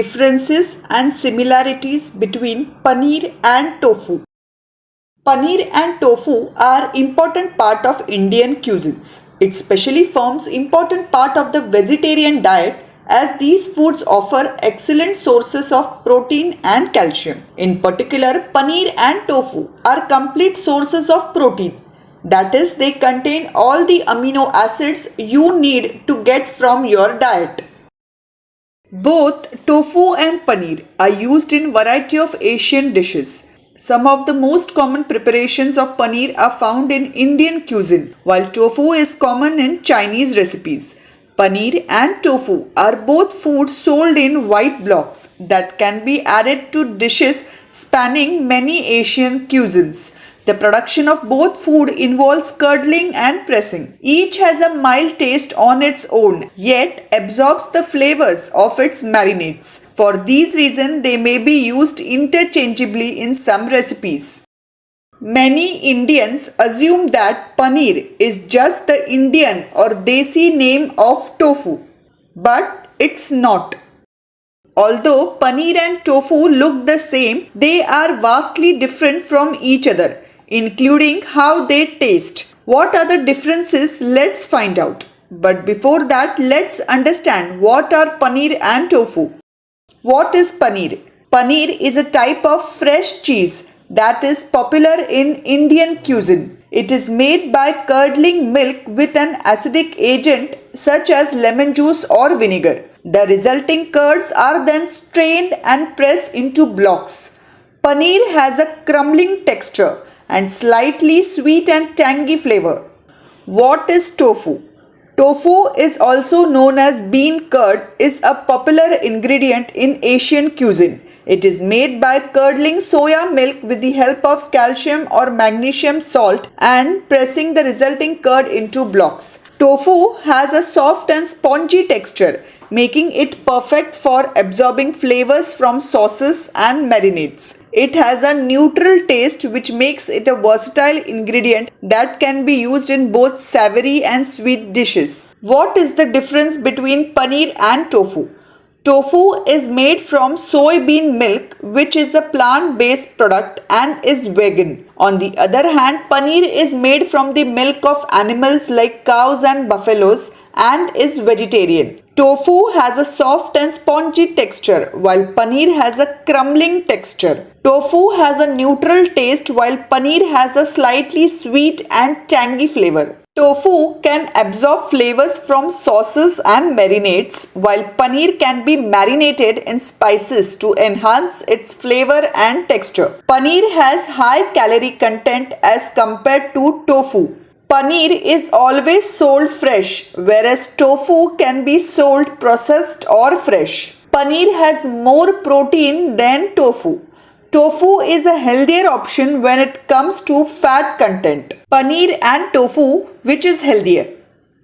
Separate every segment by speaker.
Speaker 1: differences and similarities between paneer and tofu. Paneer and tofu are important part of Indian cuisines. It specially forms important part of the vegetarian diet as these foods offer excellent sources of protein and calcium. In particular, paneer and tofu are complete sources of protein. That is, they contain all the amino acids you need to get from your diet. Both tofu and paneer are used in variety of Asian dishes. Some of the most common preparations of paneer are found in Indian cuisine, while tofu is common in Chinese recipes. Paneer and tofu are both foods sold in white blocks that can be added to dishes spanning many Asian cuisines. The production of both food involves curdling and pressing. Each has a mild taste on its own, yet absorbs the flavors of its marinades. For these reasons, they may be used interchangeably in some recipes. Many Indians assume that paneer is just the Indian or Desi name of tofu, but it's not. Although paneer and tofu look the same, they are vastly different from each other, including how they taste. What are the differences? Let's find out. But before that, let's understand what are paneer and tofu. What is paneer? Paneer is a type of fresh cheese that is popular in Indian cuisine. It is made by curdling milk with an acidic agent such as lemon juice or vinegar. The resulting curds are then strained and pressed into blocks. Paneer has a crumbling texture and slightly sweet and tangy flavor. What is tofu? Tofu is also known as bean curd, is a popular ingredient in Asian cuisine. It is made by curdling soya milk with the help of calcium or magnesium salt and pressing the resulting curd into blocks. Tofu has a soft and spongy texture, making it perfect for absorbing flavors from sauces and marinades. It has a neutral taste which makes it a versatile ingredient that can be used in both savory and sweet dishes. What is the difference between paneer and tofu? Tofu is made from soybean milk, which is a plant-based product and is vegan. On the other hand, paneer is made from the milk of animals like cows and buffaloes and is vegetarian. Tofu has a soft and spongy texture, while paneer has a crumbling texture. Tofu has a neutral taste, while paneer has a slightly sweet and tangy flavor. Tofu can absorb flavors from sauces and marinades, while paneer can be marinated in spices to enhance its flavor and texture. Paneer has high calorie content as compared to tofu. Paneer is always sold fresh, whereas tofu can be sold processed or fresh. Paneer has more protein than tofu. Tofu is a healthier option when it comes to fat content. Paneer and tofu, which is healthier?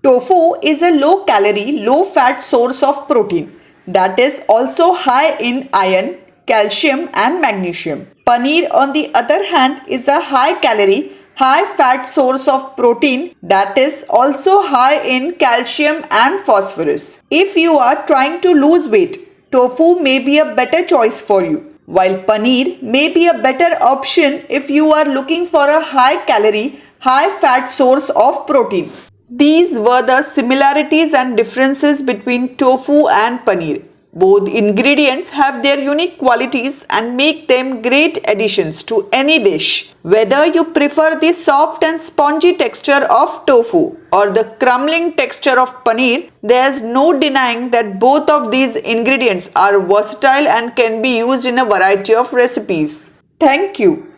Speaker 1: Tofu is a low calorie, low fat source of protein that is also high in iron, calcium and magnesium. Paneer, on the other hand, is a high calorie, high fat source of protein that is also high in calcium and phosphorus. If you are trying to lose weight, tofu may be a better choice for you, while paneer may be a better option if you are looking for a high calorie, high fat source of protein. These were the similarities and differences between tofu and paneer. Both ingredients have their unique qualities and make them great additions to any dish. Whether you prefer the soft and spongy texture of tofu or the crumbling texture of paneer, there is no denying that both of these ingredients are versatile and can be used in a variety of recipes. Thank you.